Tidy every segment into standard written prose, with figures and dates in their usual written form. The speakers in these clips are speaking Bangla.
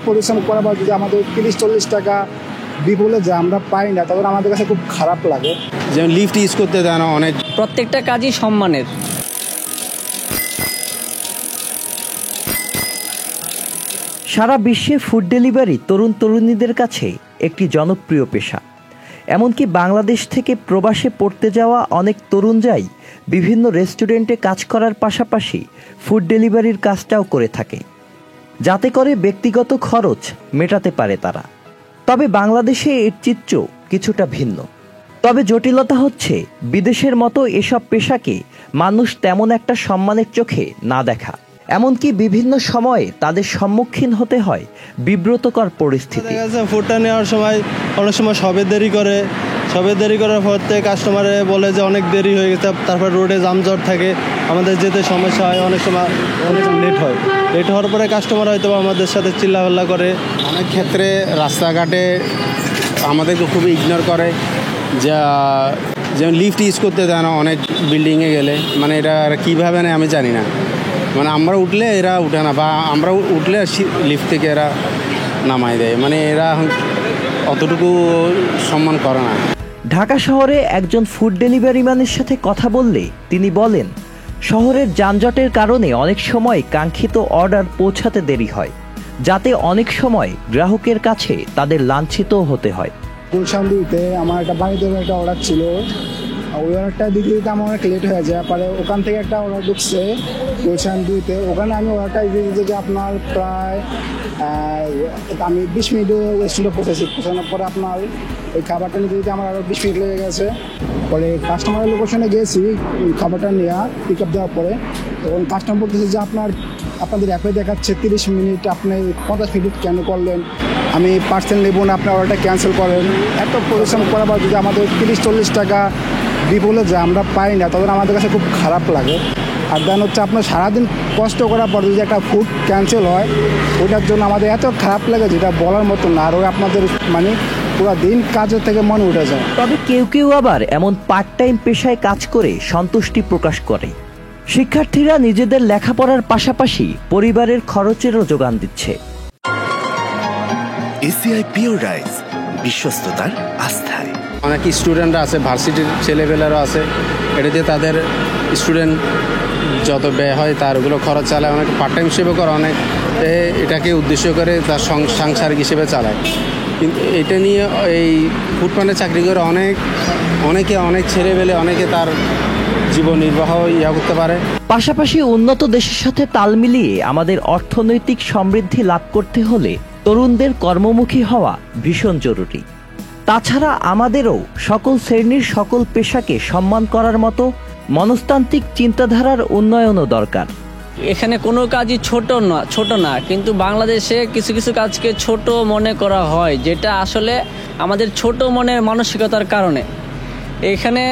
পরিশ্রম করার পর যদি আমাদের 30-40 টাকা বিপুলে যায় আমরা পাই না, তখন আমাদের কাছে খুব খারাপ লাগে। যেমন লিফট ইউজ করতে দেয় না অনেক। প্রত্যেকটা কাজই সম্মানের। সারা বিশ্বে ফুড ডেলিভারি তরুণ তরুণীদের কাছে একটি জনপ্রিয় পেশা। এমনকি বাংলাদেশ থেকে প্রবাসে পড়তে যাওয়া অনেক তরুণ যাই বিভিন্ন রেস্টুরেন্টে কাজ করার পাশাপাশি ফুড ডেলিভারির কাজটাও করে থাকে, যাতে করে ব্যক্তিগত খরচ মেটাতে পারে তারা। তবে বাংলাদেশে এর চিত্র কিছুটা ভিন্ন। তবে জটিলতা হচ্ছে বিদেশের মতো এসব পেশাকে মানুষ তেমন একটা সম্মানের চোখে না দেখা। এমনকি বিভিন্ন সময়ে তাদের সম্মুখীন হতে হয় বিব্রতকর পরিস্থিতি। ফুডটা নেওয়ার সময় অনেক সময় সবে দেরি করার পর থেকে কাস্টমারে বলে যে অনেক দেরি হয়ে গেছে, তারপর রোডে জামজট থাকে, আমাদের যেতে সমস্যা হয়, অনেক সময় অনেক লেট হওয়ার পরে কাস্টমার হয়তো আমাদের সাথে চিল্লাপাল্লা করে। অনেক ক্ষেত্রে রাস্তাঘাটে আমাদেরকে খুবই ইগনোর করে, যেমন লিফট ইউজ করতে দেয় না অনেক বিল্ডিংয়ে গেলে। মানে এটা কীভাবে নেয় আমি জানি না। মানে আমরা উঠলে এরা উঠে না, বা আমরা উঠলে লিফট থেকে এরা নামাই দেয়। মানে এরা অতটুকু সম্মান করে না। ঢাকা শহরে একজন ফুড ডেলিভারি ম্যানের সাথে কথা বললে তিনি বলেন, শহরের যানজটের কারণে অনেক সময় কাঙ্ক্ষিত অর্ডার পৌঁছাতে দেরি হয়, যাতে অনেক সময় গ্রাহকের কাছে তাদের লাঞ্ছিত হতে হয়। গুলশান দিতে আমার একটা বাড়িতে একটা অর্ডার ছিল, ওই অর্ডারটা দিতে আমার অনেক লেট হয়ে যায়। পরে ওখান থেকে একটা অর্ডার ঢুকছে গুলশান দিতে, ওখানে আমি অর্ডারটা দিতে যে আপনার প্রায় আমি 20 মিনিটে রেস্টুরেন্টে পৌঁছানোর পরে আপনার ওই খাবারটা নিতে দিতে আমার আরও 20 মিনিট লেগে গেছে। পরে কাস্টমারের লোকেশনে গেছি খাবারটা নেওয়া পিক আপ দেওয়ার পরে, তখন কাস্টমার বলতেছে যে আপনাদের অ্যাপে দেখাচ্ছে 30 মিনিট, আপনি 50 মিনিট কেন করলেন, আমি পার্সেল নেব না, আপনার অর্ডারটা ক্যান্সেল করেন। এত পরিশ্রম করার পর যদি আমাদের 30-40 টাকা বিপুলে যায় আমরা পাই না, তখন আমাদের কাছে খুব খারাপ লাগে। আর দেন হচ্ছে আপনার সারাদিন কষ্ট করার পর যদি একটা ফুড ক্যান্সেল হয়, ওটার জন্য আমাদের এত খারাপ লাগে যেটা বলার মতো না। আর আপনাদের মানে পুরো দিন কাজের থেকে মনে উঠে যায়। তবে কেউ কেউ আবার এমন পার্ট টাইম পেশায় কাজ করে সন্তুষ্টি প্রকাশ করে। শিক্ষার্থীরা নিজেদের লেখাপড়ার পাশাপাশি পরিবারের খরচেরও যোগান দিচ্ছে। এসিআই পিওর রাইস, বিশ্বস্ততার আস্থায়। অনেক স্টুডেন্টরা আছে, ভার্সিটির ছেলেপেলেরাও আছে, এটা দিয়ে তাদের স্টুডেন্ট যত ব্যয় হয় তার ওগুলো খরচ চালায়। অনেক পার্ট টাইম হিসেবে করে, অনেক এটাকে উদ্দেশ্য করে তার সাংসারিক হিসেবে চালায়। কিন্তু এটা নিয়ে এই ফুডপ্যান্ডে চাকরি করে অনেক ছেলেপেলে অনেকে তার জীবন নির্বাহ করতে পারে। পাশাপাশি উন্নত দেশের সাথে তাল মিলিয়ে আমাদের অর্থনৈতিক সমৃদ্ধি লাভ করতে হলে তরুণদের কর্মমুখী হওয়া ভীষণ জরুরি। তাছাড়া আমাদেরও সকল শ্রেণীর সকল পেশাকে সম্মান করার মতো মনস্তান্ত্রিক চিন্তাধারার উন্নয়নও দরকার। এখানে কোনো কাজই ছোট না, কিন্তু বাংলাদেশে কিছু কিছু কাজকে ছোট মনে করা হয়, যেটা আসলে আমাদের ছোট মনের মানসিকতার কারণে। এখানে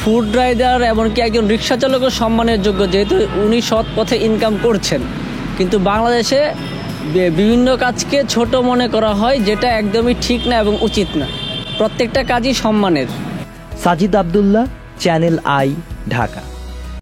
ফুড রাইডার এমনকি একজন রিক্সা চালকও সম্মানের যোগ্য, যেহেতু উনি সৎ পথে ইনকাম করছেন। কিন্তু বাংলাদেশে বিভিন্ন কাজকে ছোট মনে করা হয়, যেটা একদমই ঠিক না এবং উচিত না। প্রত্যেকটা কাজই সম্মানের। Sajid Abdullah, channel I, Dhaka.